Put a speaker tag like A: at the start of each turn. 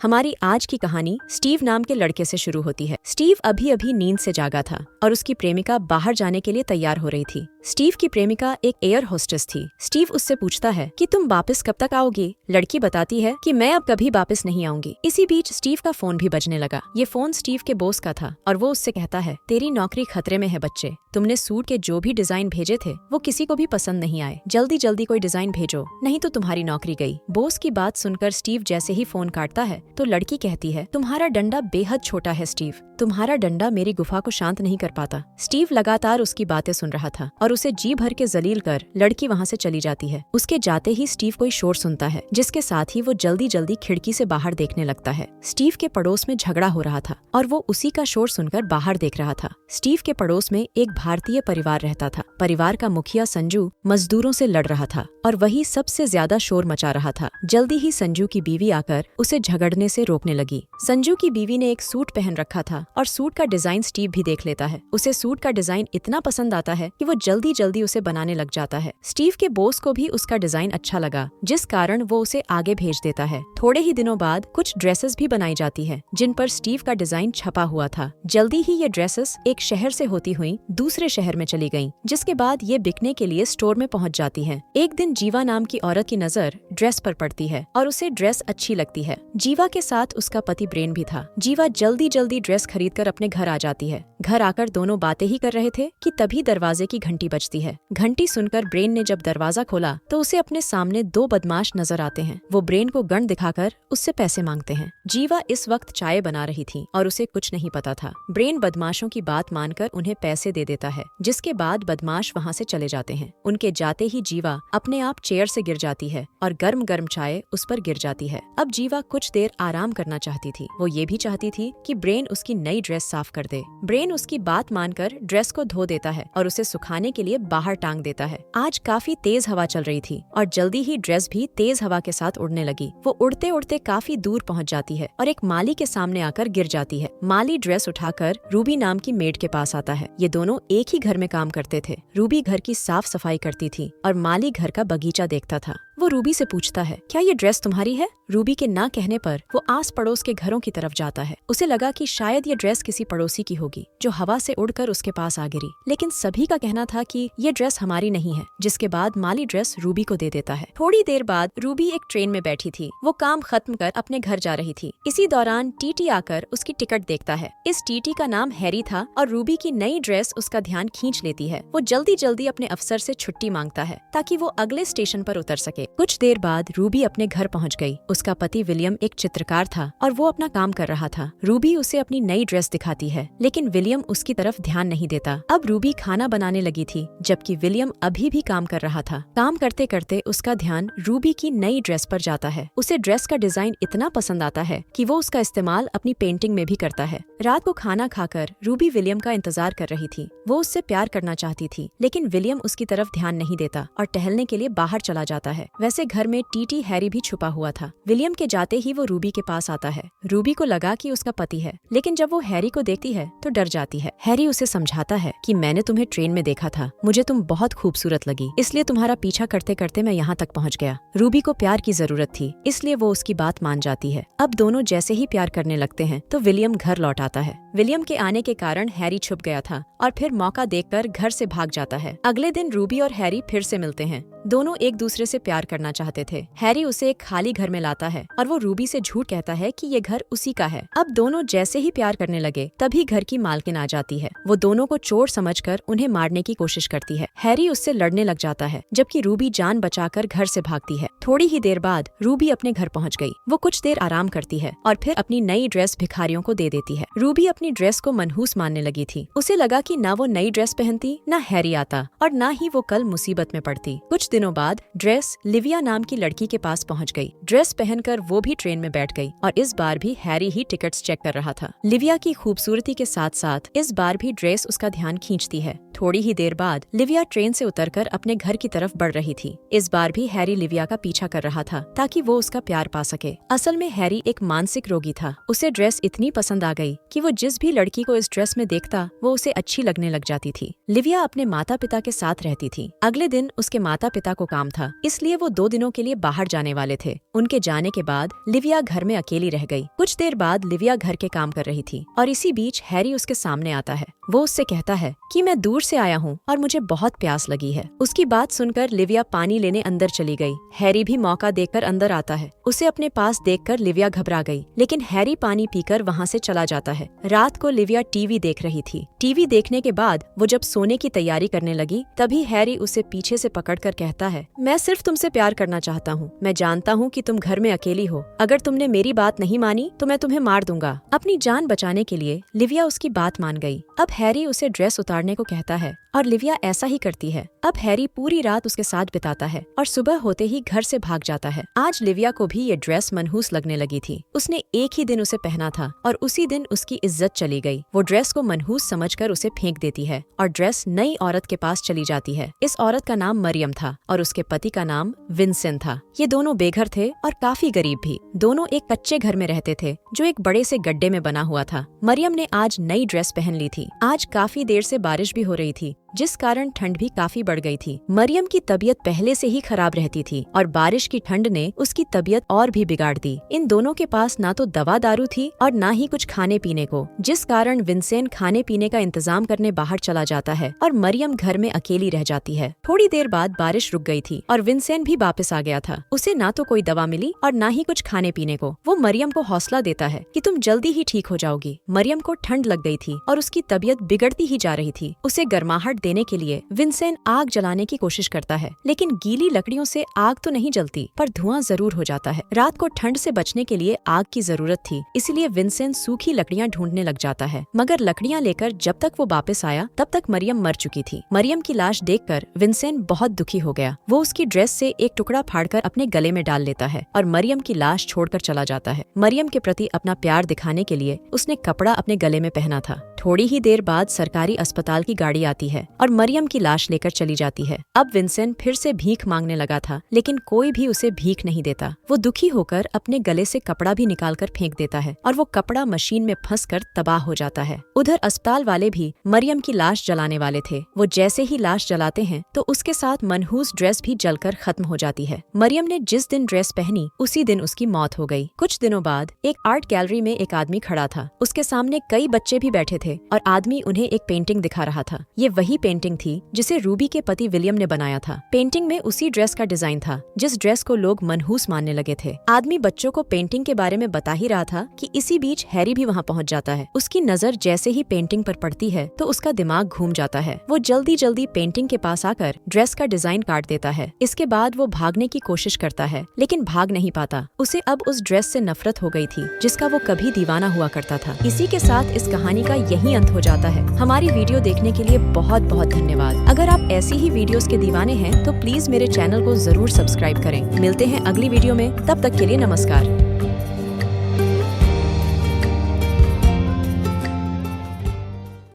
A: हमारी आज की कहानी स्टीव नाम के लड़के से शुरू होती है। स्टीव अभी अभी नींद से जागा था और उसकी प्रेमिका बाहर जाने के लिए तैयार हो रही थी। स्टीव की प्रेमिका एक एयर होस्टेस थी। स्टीव उससे पूछता है कि तुम वापस कब तक आओगी? लड़की बताती है कि मैं अब कभी वापस नहीं आऊंगी। इसी बीच स्टीव का फोन भी बजने लगा। ये फोन स्टीव के बॉस का था और वो उससे कहता है, तेरी नौकरी खतरे में है बच्चे। तुमने सूट के जो भी डिजाइन भेजे थे वो किसी को भी पसंद नहीं आए। जल्दी जल्दी कोई डिजाइन भेजो, नहीं तो तुम्हारी नौकरी गई। बॉस की बात सुनकर स्टीव जैसे ही फोन काटता है तो लड़की कहती है, तुम्हारा डंडा बेहद छोटा है स्टीव, तुम्हारा डंडा मेरी गुफा को शांत नहीं कर पाता। स्टीव लगातार उसकी बातें सुन रहा था और उसे जी भर के जलील कर लड़की वहाँ से चली जाती है। उसके जाते ही स्टीव कोई शोर सुनता है, जिसके साथ ही वो जल्दी जल्दी खिड़की से बाहर देखने लगता है। स्टीव के पड़ोस में झगड़ा हो रहा था और वो उसी का शोर सुनकर बाहर देख रहा था। स्टीव के पड़ोस में एक भारतीय परिवार रहता था। परिवार का मुखिया संजू मजदूरों से लड़ रहा था और वही सबसे ज्यादा शोर मचा रहा था। जल्दी ही संजू की बीवी आकर उसे झगड़ने से रोकने लगी। संजू की बीवी ने एक सूट पहन रखा था और सूट का डिजाइन स्टीव भी देख लेता है। उसे सूट का डिजाइन इतना पसंद आता है कि वो जल्दी जल्दी उसे बनाने लग जाता है। स्टीव के बॉस को भी उसका डिजाइन अच्छा लगा, जिस कारण वो उसे आगे भेज देता है। थोड़े ही दिनों बाद कुछ ड्रेसेस भी बनाई जाती है जिन पर स्टीव का डिजाइन छपा हुआ था। जल्दी ही ये ड्रेसेस एक शहर से होती हुई दूसरे शहर में चली गईं, जिसके बाद ये बिकने के लिए स्टोर में पहुंच जाती है। एक दिन जीवा नाम की औरत की नजर ड्रेस पर पड़ती है और उसे ड्रेस अच्छी लगती है। जीवा के साथ उसका पति ब्रेन भी था। जीवा जल्दी जल्दी ड्रेस खरीदकर अपने घर आ जाती है। घर आकर दोनों बातें ही कर रहे थे कि तभी दरवाजे की घंटी बजती है। घंटी सुनकर ब्रेन ने जब दरवाजा खोला तो उसे अपने सामने दो बदमाश नजर आते हैं। वो ब्रेन को गन दिखाकर उससे पैसे मांगते हैं। जीवा इस वक्त चाय बना रही थी और उसे कुछ नहीं पता था। ब्रेन बदमाशों की बात मानकर उन्हें पैसे दे देता है, जिसके बाद बदमाश वहाँ से चले जाते हैं। उनके जाते ही जीवा अपने आप चेयर से गिर जाती है और गर्म गर्म चाय उस पर गिर जाती है। अब जीवा कुछ देर आराम करना चाहती थी। वो ये भी चाहती थी कि ब्रेन उसकी नई ड्रेस साफ कर दे। ब्रेन उसकी बात मानकर ड्रेस को धो देता है और उसे सुखाने के लिए बाहर टांग देता है। आज काफी तेज हवा चल रही थी और जल्दी ही ड्रेस भी तेज हवा के साथ उड़ने लगी। वो उड़ते उड़ते काफी दूर पहुंच जाती है और एक माली के सामने आकर गिर जाती है। माली ड्रेस उठाकर रूबी नाम की मेड के पास आता है। ये दोनों एक ही घर में काम करते थे। रूबी घर की साफ सफाई करती थी और माली घर का बगीचा देखता था। वो रूबी से पूछता है, क्या ये ड्रेस तुम्हारी है? रूबी के ना कहने पर वो आस पड़ोस के घरों की तरफ जाता है। उसे लगा कि शायद ये ड्रेस किसी पड़ोसी की होगी जो हवा से उड़कर उसके पास आ गिरी, लेकिन सभी का कहना था कि ये ड्रेस हमारी नहीं है। जिसके बाद माली ड्रेस रूबी को दे देता है। थोड़ी देर बाद रूबी एक ट्रेन में बैठी थी। वो काम खत्म कर अपने घर जा रही थी। इसी दौरान टीटी आकर उसकी टिकट देखता है। इस टीटी का नाम हैरी था और रूबी की नई ड्रेस उसका ध्यान खींच लेती है। वो जल्दी जल्दी अपने अफसर से छुट्टी मांगता है ताकि वो अगले स्टेशन पर उतर सके। कुछ देर बाद रूबी अपने घर पहुंच गई। उसका पति विलियम एक चित्रकार था और वो अपना काम कर रहा था। रूबी उसे अपनी नई ड्रेस दिखाती है, लेकिन विलियम उसकी तरफ ध्यान नहीं देता। अब रूबी खाना बनाने लगी थी, जबकि विलियम अभी भी काम कर रहा था। काम करते करते उसका ध्यान रूबी की नई ड्रेस पर जाता है। उसे ड्रेस का डिजाइन इतना पसंद आता है कि वो उसका इस्तेमाल अपनी पेंटिंग में भी करता है। रात को खाना खाकर रूबी विलियम का इंतजार कर रही थी। वो उससे प्यार करना चाहती थी, लेकिन विलियम उसकी तरफ ध्यान नहीं देता और टहलने के लिए बाहर चला जाता है। वैसे घर में टीटी हैरी भी छुपा हुआ था। विलियम के जाते ही वो रूबी के पास आता है। रूबी को लगा कि उसका पति है, लेकिन जब वो हैरी को देखती है तो डर जाती है। हैरी उसे समझाता है कि मैंने तुम्हें ट्रेन में देखा था, मुझे तुम बहुत खूबसूरत लगी, इसलिए तुम्हारा पीछा करते करते मैं यहाँ तक पहुँच गया। रूबी को प्यार की जरूरत थी, इसलिए वो उसकी बात मान जाती है। अब दोनों जैसे ही प्यार करने लगते हैं तो विलियम घर लौट आता है। विलियम के आने के कारण हैरी छुप गया था और फिर मौका देखकर घर से भाग जाता है। अगले दिन रूबी और हैरी फिर से मिलते हैं। दोनों एक दूसरे से प्यार करना चाहते थे। हैरी उसे एक खाली घर में लाता है और वो रूबी से झूठ कहता है कि ये घर उसी का है। अब दोनों जैसे ही प्यार करने लगे तभी घर की मालकिन आ जाती है। वो दोनों को चोर समझकर उन्हें मारने की कोशिश करती है। हैरी उससे लड़ने लग जाता है, जबकि रूबी जान बचाकर घर से भागती है। थोड़ी ही देर बाद रूबी अपने घर पहुंच गई। वो कुछ देर आराम करती है और फिर अपनी नई ड्रेस भिखारियों को दे देती है। रूबी अपनी ड्रेस को मनहूस मानने लगी थी। उसे लगा कि ना वो नई ड्रेस पहनती, ना हैरी आता और ना ही वो कल मुसीबत में पड़ती। कुछ दिनों बाद ड्रेस लिविया नाम की लड़की के पास पहुंच गई। ड्रेस पहनकर वो भी ट्रेन में बैठ गई और इस बार भी हैरी ही टिकट्स चेक कर रहा था। लिविया की खूबसूरती के साथ साथ इस बार भी ड्रेस उसका ध्यान खींचती है। थोड़ी ही देर बाद लिविया ट्रेन से उतरकर अपने घर की तरफ बढ़ रही थी। इस बार भी हैरी लिविया का पीछा कर रहा था ताकि वो उसका प्यार पा सके। असल में हैरी एक मानसिक रोगी था। उसे ड्रेस इतनी पसंद आ गई कि वो जिस भी लड़की को इस ड्रेस में देखता वो उसे अच्छी लगने लग जाती थी। लिविया अपने माता पिता के साथ रहती थी। अगले दिन उसके माता पिता को काम था, इसलिए वो 2 दिनों के लिए बाहर जाने वाले थे। उनके जाने के बाद लिविया घर में अकेली रह गई। कुछ देर बाद लिविया घर के काम कर रही थी और इसी बीच हैरी उसके सामने आता है। वो उससे कहता है कि मैं दूर से आया हूँ और मुझे बहुत प्यास लगी है। उसकी बात सुनकर लिविया पानी लेने अंदर चली गई। हैरी भी मौका देखकर अंदर आता है। उसे अपने पास देखकर लिविया घबरा गई, लेकिन हैरी पानी पीकर वहाँ से चला जाता है। रात को लिविया टीवी देख रही थी। टीवी देखने के बाद वो जब सोने की तैयारी करने लगी, तभी हैरी उसे पीछे से पकड़कर कहता है, मैं सिर्फ तुमसे प्यार करना चाहता हूँ। मैं जानता हूँ कि तुम घर में अकेली हो। अगर तुमने मेरी बात नहीं मानी तो मैं तुम्हें मार दूंगा। अपनी जान बचाने के लिए लिविया उसकी बात मान गई। अब हैरी उसे ड्रेस उतारने को कहता है और लिविया ऐसा ही करती है। अब हैरी पूरी रात उसके साथ बिताता है और सुबह होते ही घर से भाग जाता है। आज लिविया को भी ये ड्रेस मनहूस लगने लगी थी। उसने एक ही दिन उसे पहना था और उसी दिन उसकी इज्जत चली गई। वो ड्रेस को मनहूस समझकर उसे फेंक देती है और ड्रेस नई औरत के पास चली जाती है। इस औरत का नाम मरियम था और उसके पति का नाम विंसेंट था। ये दोनों बेघर थे और काफी गरीब भी। दोनों एक कच्चे घर में रहते थे जो एक बड़े से गड्ढे में बना हुआ था। मरियम ने आज नई ड्रेस पहन ली थी। आज काफी देर से बारिश भी हो रही थी, जिस कारण ठंड भी काफी बढ़ गई थी। मरियम की तबीयत पहले से ही खराब रहती थी और बारिश की ठंड ने उसकी तबीयत और भी बिगाड़ दी। इन दोनों के पास ना तो दवा दारू थी और ना ही कुछ खाने पीने को, जिस कारण विंसेंट खाने पीने का इंतजाम करने बाहर चला जाता है और मरियम घर में अकेली रह जाती है। थोड़ी देर बाद बारिश रुक गई थी और विंसेंट भी वापस आ गया था। उसे ना तो कोई दवा मिली और ना ही कुछ खाने पीने को। वो मरियम को हौसला देता है कि तुम जल्दी ही ठीक हो जाओगी। मरियम को ठंड लग गई थी और उसकी तबीयत बिगड़ती ही जा रही थी। उसे गर्माहट देने के लिए विंसेंट आग जलाने की कोशिश करता है, लेकिन गीली लकड़ियों से आग तो नहीं जलती, पर धुआं जरूर हो जाता है। रात को ठंड से बचने के लिए आग की जरूरत थी, इसलिए विंसेंट सूखी लकड़ियां ढूंढने लग जाता है। मगर लकड़ियां लेकर जब तक वो वापस आया तब तक मरियम मर चुकी थी। मरियम की लाश देखकर विंसेंट बहुत दुखी हो गया। वो उसकी ड्रेस से एक टुकड़ा फाड़कर अपने गले में डाल लेता है और मरियम की लाश छोड़कर चला जाता है। मरियम के प्रति अपना प्यार दिखाने के लिए उसने कपड़ा अपने गले में पहना था। थोड़ी ही देर बाद सरकारी अस्पताल की गाड़ी आती है और मरियम की लाश लेकर चली जाती है। अब विंसेंट फिर से भीख मांगने लगा था, लेकिन कोई भी उसे भीख नहीं देता। वो दुखी होकर अपने गले से कपड़ा भी निकालकर फेंक देता है और वो कपड़ा मशीन में फंसकर तबाह हो जाता है। उधर अस्पताल वाले भी मरियम की लाश जलाने वाले थे। वो जैसे ही लाश जलाते हैं तो उसके साथ मनहूस ड्रेस भी जलकर खत्म हो जाती है। मरियम ने जिस दिन ड्रेस पहनी उसी दिन उसकी मौत हो गई। कुछ दिनों बाद एक आर्ट गैलरी में एक आदमी खड़ा था। उसके सामने कई बच्चे भी बैठे थे और आदमी उन्हें एक पेंटिंग दिखा रहा था। ये वही पेंटिंग थी जिसे रूबी के पति विलियम ने बनाया था। पेंटिंग में उसी ड्रेस का डिजाइन था जिस ड्रेस को लोग मनहूस मानने लगे थे। आदमी बच्चों को पेंटिंग के बारे में बता ही रहा था कि इसी बीच हैरी भी वहाँ पहुँच जाता है। उसकी नजर जैसे ही पेंटिंग पर पड़ती है तो उसका दिमाग घूम जाता है। वो जल्दी जल्दी पेंटिंग के पास आकर ड्रेस का डिजाइन काट देता है। इसके बाद वो भागने की कोशिश करता है, लेकिन भाग नहीं पाता। उसे अब उस ड्रेस से नफरत हो गई थी जिसका वो कभी दीवाना हुआ करता था। इसी के साथ इस कहानी का यही अंत हो जाता है। हमारी वीडियो देखने के लिए बहुत बहुत धन्यवाद। अगर आप ऐसी ही वीडियोस के दीवाने हैं तो प्लीज मेरे चैनल को जरूर सब्सक्राइब करें। मिलते हैं अगली वीडियो में, तब तक के लिए नमस्कार।